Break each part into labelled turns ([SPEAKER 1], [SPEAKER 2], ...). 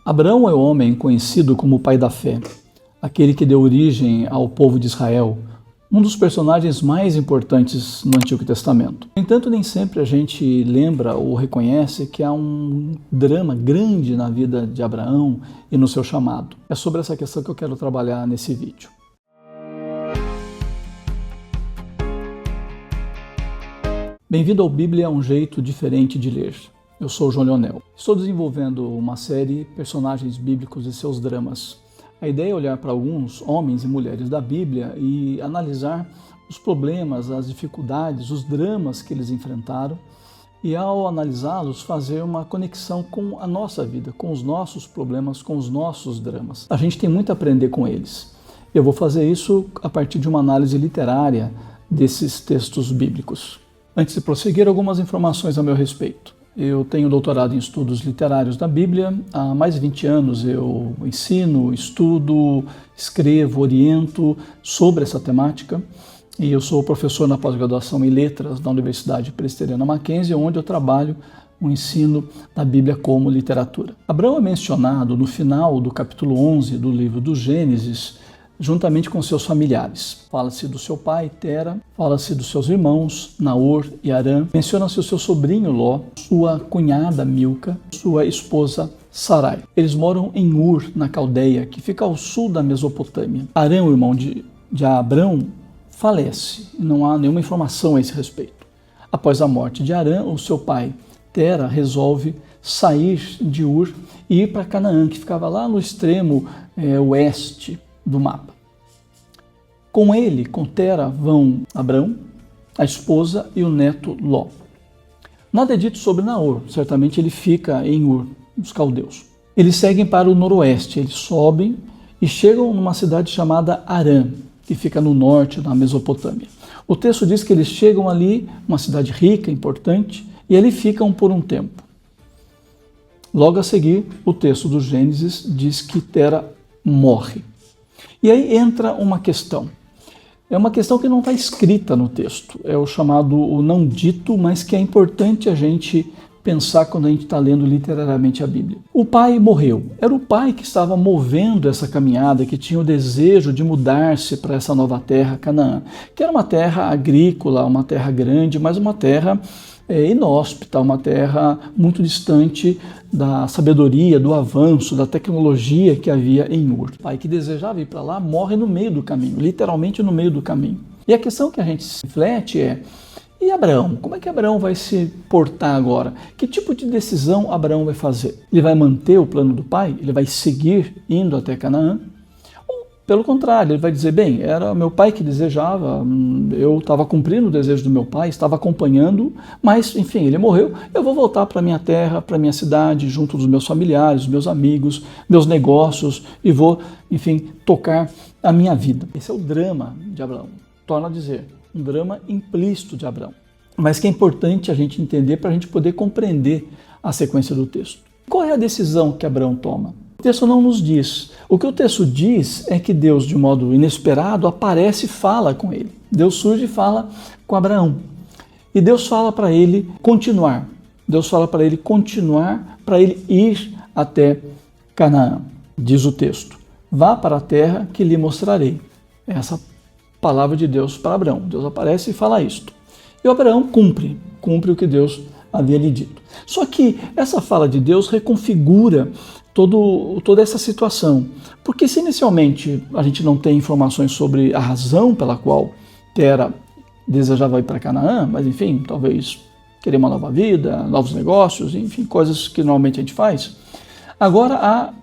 [SPEAKER 1] Abraão é o homem conhecido como o pai da fé, aquele que deu origem ao povo de Israel, um dos personagens mais importantes no Antigo Testamento. No entanto, nem sempre a gente lembra ou reconhece que há um drama grande na vida de Abraão e no seu chamado. É sobre essa questão que eu quero trabalhar nesse vídeo. Bem-vindo ao Bíblia, um jeito diferente de ler. Eu sou o João Leonel. Estou desenvolvendo uma série Personagens Bíblicos e seus dramas. A ideia é olhar para alguns homens e mulheres da Bíblia e analisar os problemas, as dificuldades, os dramas que eles enfrentaram e, ao analisá-los, fazer uma conexão com a nossa vida, com os nossos problemas, com os nossos dramas. A gente tem muito a aprender com eles. Eu vou fazer isso a partir de uma análise literária desses textos bíblicos. Antes de prosseguir, algumas informações a meu respeito. Eu tenho doutorado em estudos literários da Bíblia. Há mais de 20 anos eu ensino, estudo, escrevo, oriento sobre essa temática. E eu sou professor na pós-graduação em letras da Universidade Presbiteriana Mackenzie, onde eu trabalho o ensino da Bíblia como literatura. Abraão é mencionado no final do capítulo 11 do livro do Gênesis, juntamente com seus familiares. Fala-se do seu pai, Tera, fala-se dos seus irmãos, Naor e Harã, menciona-se o seu sobrinho Ló, sua cunhada Milca, sua esposa Sarai. Eles moram em Ur, na Caldeia, que fica ao sul da Mesopotâmia. Harã, o irmão de Abrão, falece, e não há nenhuma informação a esse respeito. Após a morte de Harã, o seu pai, Tera, resolve sair de Ur e ir para Canaã, que ficava lá no extremo oeste do mapa. Com ele, com Tera, vão Abrão, a esposa e o neto Ló. Nada é dito sobre Naor, certamente ele fica em Ur, dos caldeus. Eles seguem para o noroeste, eles sobem e chegam numa cidade chamada Harã, que fica no norte da Mesopotâmia. O texto diz que eles chegam ali, uma cidade rica, importante, e ali ficam por um tempo. Logo a seguir, o texto do Gênesis diz que Tera morre. E aí entra uma questão. É uma questão que não está escrita no texto. É o chamado o não dito, mas que é importante a gente pensar quando a gente está lendo literariamente a Bíblia. O pai morreu. Era o pai que estava movendo essa caminhada, que tinha o desejo de mudar-se para essa nova terra, Canaã, que era uma terra agrícola, uma terra grande, mas uma terra inóspita, uma terra muito distante da sabedoria, do avanço, da tecnologia que havia em Ur. O pai que desejava ir para lá morre no meio do caminho, literalmente no meio do caminho. E a questão que a gente se reflete é: e Abraão? Como é que Abraão vai se portar agora? Que tipo de decisão Abraão vai fazer? Ele vai manter o plano do pai? Ele vai seguir indo até Canaã? Pelo contrário, ele vai dizer, bem, era meu pai que desejava, eu estava cumprindo o desejo do meu pai, estava acompanhando, mas, enfim, ele morreu, eu vou voltar para minha terra, para minha cidade, junto dos meus familiares, meus amigos, meus negócios, e vou, enfim, tocar a minha vida. Esse é o drama de Abraão, torna a dizer, um drama implícito de Abraão, mas que é importante a gente entender para a gente poder compreender a sequência do texto. Qual é a decisão que Abraão toma? O texto não nos diz. O que o texto diz é que Deus, de modo inesperado, aparece e fala com ele. Deus surge e fala com Abraão. E Deus fala para ele continuar. Deus fala para ele continuar, para ele ir até Canaã. Diz o texto: vá para a terra que lhe mostrarei. Essa palavra de Deus para Abraão. Deus aparece e fala isto. E o Abraão cumpre o que Deus havia lhe dito. Só que essa fala de Deus reconfigura toda essa situação. Porque se inicialmente a gente não tem informações sobre a razão pela qual Tera desejava ir para Canaã, mas enfim, talvez querer uma nova vida, novos negócios, enfim, coisas que normalmente a gente faz, agora há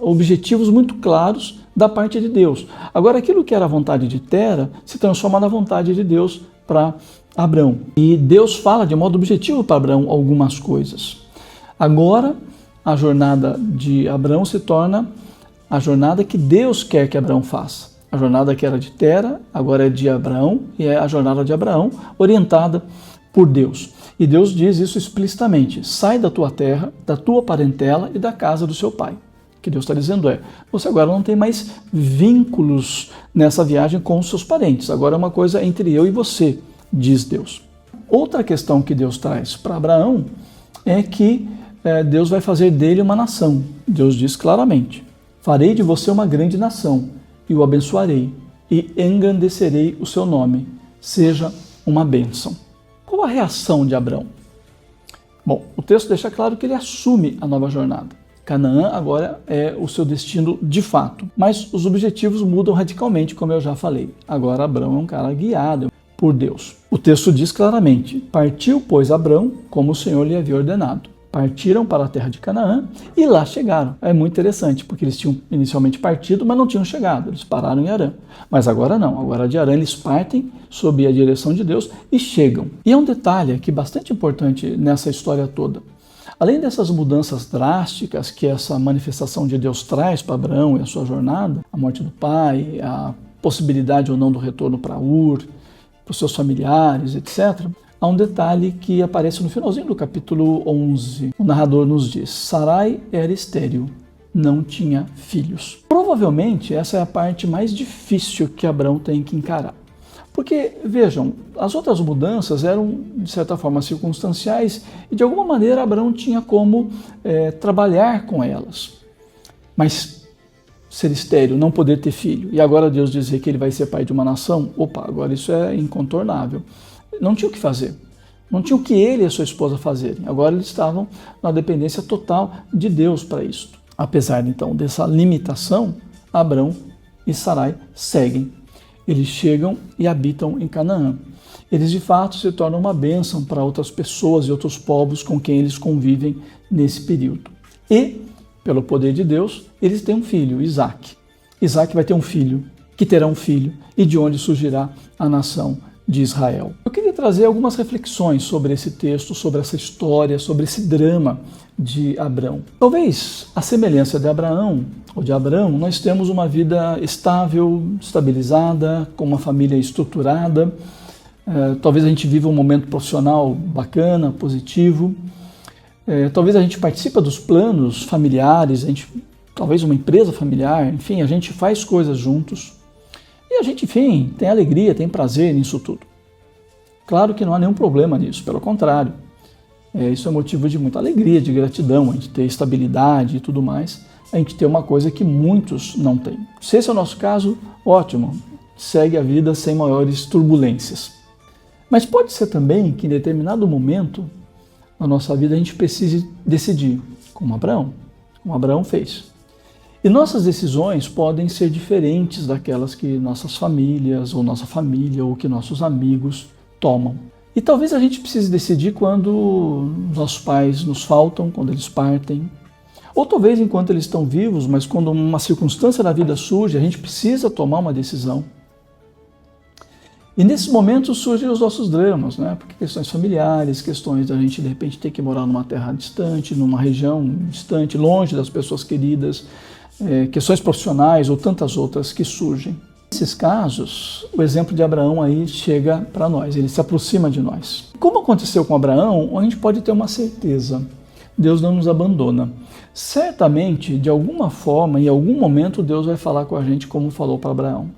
[SPEAKER 1] objetivos muito claros da parte de Deus. Agora aquilo que era a vontade de Tera se transforma na vontade de Deus para Abraão. E Deus fala de modo objetivo para Abraão algumas coisas. Agora a jornada de Abraão se torna a jornada que Deus quer que Abraão faça. A jornada que era de Tera, agora é de Abraão, e é a jornada de Abraão orientada por Deus. E Deus diz isso explicitamente: sai da tua terra, da tua parentela e da casa do seu pai. O que Deus está dizendo é: você agora não tem mais vínculos nessa viagem com os seus parentes, agora é uma coisa entre eu e você, diz Deus. Outra questão que Deus traz para Abraão é que Deus vai fazer dele uma nação. Deus diz claramente: farei de você uma grande nação e o abençoarei e engrandecerei o seu nome. Seja uma bênção. Qual a reação de Abrão? Bom, o texto deixa claro que ele assume a nova jornada. Canaã agora é o seu destino de fato, mas os objetivos mudam radicalmente, como eu já falei. Agora Abrão é um cara guiado por Deus. O texto diz claramente: partiu, pois, Abrão, como o Senhor lhe havia ordenado. Partiram para a terra de Canaã e lá chegaram. É muito interessante, porque eles tinham inicialmente partido, mas não tinham chegado. Eles pararam em Harã. Mas agora não. Agora de Harã eles partem sob a direção de Deus e chegam. E é um detalhe aqui bastante importante nessa história toda. Além dessas mudanças drásticas que essa manifestação de Deus traz para Abrão e a sua jornada, a morte do pai, a possibilidade ou não do retorno para Ur, para os seus familiares, etc., há um detalhe que aparece no finalzinho do capítulo 11. O narrador nos diz: Sarai era estéril, não tinha filhos. Provavelmente essa é a parte mais difícil que Abrão tem que encarar. Porque, vejam, as outras mudanças eram, de certa forma, circunstanciais e, de alguma maneira, Abrão tinha como trabalhar com elas. Mas ser estéril, não poder ter filho, e agora Deus dizer que ele vai ser pai de uma nação, opa, agora isso é incontornável. Não tinha o que fazer. Não tinha o que ele e a sua esposa fazerem. Agora eles estavam na dependência total de Deus para isso. Apesar, então, dessa limitação, Abrão e Sarai seguem. Eles chegam e habitam em Canaã. Eles, de fato, se tornam uma bênção para outras pessoas e outros povos com quem eles convivem nesse período. E, pelo poder de Deus, eles têm um filho, Isaque. Isaque vai ter um filho, que terá um filho, e de onde surgirá a nação de Israel. Eu queria trazer algumas reflexões sobre esse texto, sobre essa história, sobre esse drama de Abrão. Talvez a semelhança de Abraão ou de Abrão, nós temos uma vida estável, estabilizada, com uma família estruturada. Talvez a gente viva um momento profissional bacana, positivo. Talvez a gente participa dos planos familiares, talvez uma empresa familiar, enfim, a gente faz coisas juntos. E a gente, enfim, tem alegria, tem prazer nisso tudo. Claro que não há nenhum problema nisso, pelo contrário. Isso é motivo de muita alegria, de gratidão, a gente ter estabilidade e tudo mais. A gente ter uma coisa que muitos não têm. Se esse é o nosso caso, ótimo, segue a vida sem maiores turbulências. Mas pode ser também que em determinado momento na nossa vida a gente precise decidir, como Abraão fez. E nossas decisões podem ser diferentes daquelas que nossas famílias, ou nossa família, ou que nossos amigos tomam. E talvez a gente precise decidir quando nossos pais nos faltam, quando eles partem. Ou talvez enquanto eles estão vivos, mas quando uma circunstância da vida surge, a gente precisa tomar uma decisão. E nesses momentos surgem os nossos dramas, né? Porque questões familiares, questões da gente de repente ter que morar numa terra distante, numa região distante, longe das pessoas queridas, questões profissionais ou tantas outras que surgem. Nesses casos, o exemplo de Abraão aí chega para nós, ele se aproxima de nós. Como aconteceu com Abraão, a gente pode ter uma certeza: Deus não nos abandona. Certamente, de alguma forma, em algum momento, Deus vai falar com a gente como falou para Abraão.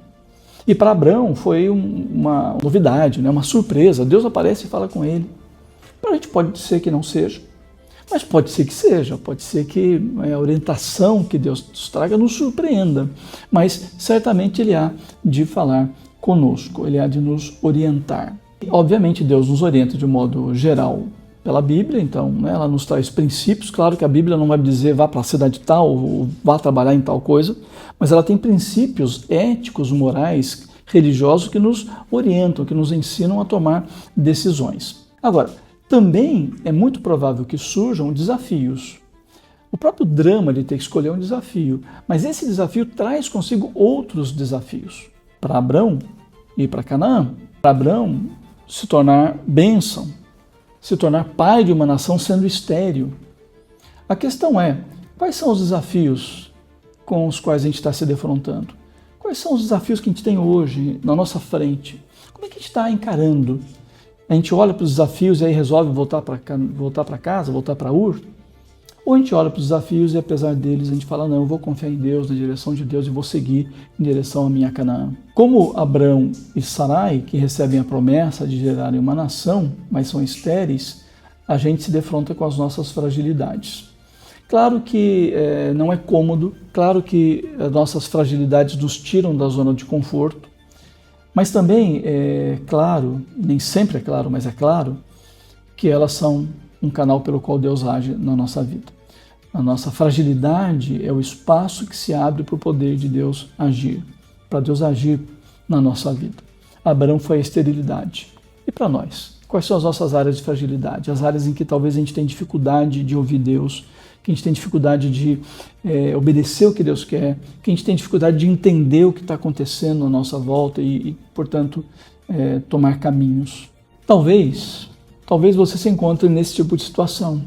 [SPEAKER 1] E para Abraão foi uma novidade, né? Uma surpresa. Deus aparece e fala com ele. Para a gente pode ser que não seja, mas pode ser que seja, pode ser que a orientação que Deus nos traga nos surpreenda, mas certamente Ele há de falar conosco, Ele há de nos orientar. E, obviamente Deus nos orienta de um modo geral pela Bíblia, então ela nos traz princípios. Claro que a Bíblia não vai dizer vá para a cidade tal ou vá trabalhar em tal coisa, mas ela tem princípios éticos, morais, religiosos que nos orientam, que nos ensinam a tomar decisões. Agora, também é muito provável que surjam desafios. O próprio drama de ter que escolher um desafio, mas esse desafio traz consigo outros desafios. Para Abrão e para Canaã, para Abrão se tornar bênção, se tornar pai de uma nação sendo estéril. A questão é, quais são os desafios com os quais a gente está se defrontando? Quais são os desafios que a gente tem hoje na nossa frente? Como é que a gente está encarando? A gente olha para os desafios e aí resolve voltar para casa, voltar para Ur? Ou a gente olha para os desafios e apesar deles a gente fala, não, eu vou confiar em Deus, na direção de Deus e vou seguir em direção à minha Canaã. Como Abrão e Sarai, que recebem a promessa de gerarem uma nação, mas são estéreis, a gente se defronta com as nossas fragilidades. Claro que não é cômodo, claro que as nossas fragilidades nos tiram da zona de conforto, mas também é claro, nem sempre é claro, mas é claro, que elas são um canal pelo qual Deus age na nossa vida. A nossa fragilidade é o espaço que se abre para o poder de Deus agir, para Deus agir na nossa vida. Abraão foi a esterilidade. E para nós? Quais são as nossas áreas de fragilidade? As áreas em que talvez a gente tenha dificuldade de ouvir Deus, que a gente tem dificuldade de obedecer o que Deus quer, que a gente tem dificuldade de entender o que está acontecendo à nossa volta e portanto, tomar caminhos. Talvez você se encontre nesse tipo de situação.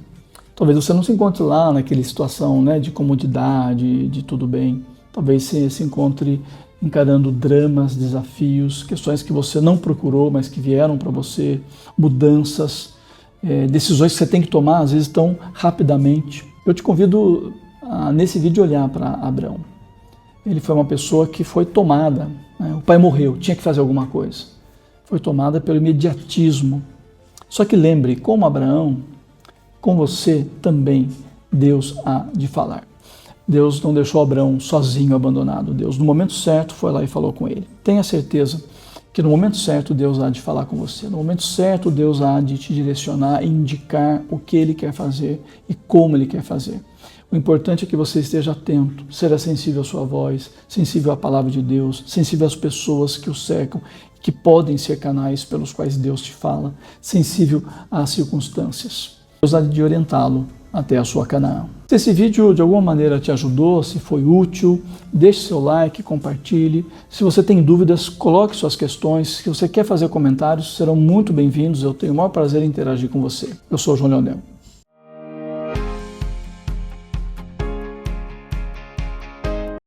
[SPEAKER 1] Talvez você não se encontre lá naquela situação, né, de comodidade, de tudo bem. Talvez você se encontre encarando dramas, desafios, questões que você não procurou, mas que vieram para você, mudanças, decisões que você tem que tomar, às vezes tão rapidamente. Eu te convido a, nesse vídeo, olhar para Abraão. Ele foi uma pessoa que foi tomada, né? O pai morreu, tinha que fazer alguma coisa. Foi tomada pelo imediatismo. Só que lembre, como Abraão, com você também Deus há de falar. Deus não deixou Abraão sozinho, abandonado. Deus, no momento certo, foi lá e falou com ele. Tenha certeza que no momento certo Deus há de falar com você. No momento certo Deus há de te direcionar e indicar o que Ele quer fazer e como Ele quer fazer. O importante é que você esteja atento, seja sensível à sua voz, sensível à palavra de Deus, sensível às pessoas que o cercam, que podem ser canais pelos quais Deus te fala, sensível às circunstâncias. Deus há de orientá-lo até a sua Canaã. Se esse vídeo de alguma maneira te ajudou, se foi útil, deixe seu like, compartilhe. Se você tem dúvidas, coloque suas questões. Se você quer fazer comentários, serão muito bem-vindos. Eu tenho o maior prazer em interagir com você. Eu sou o João Leonel.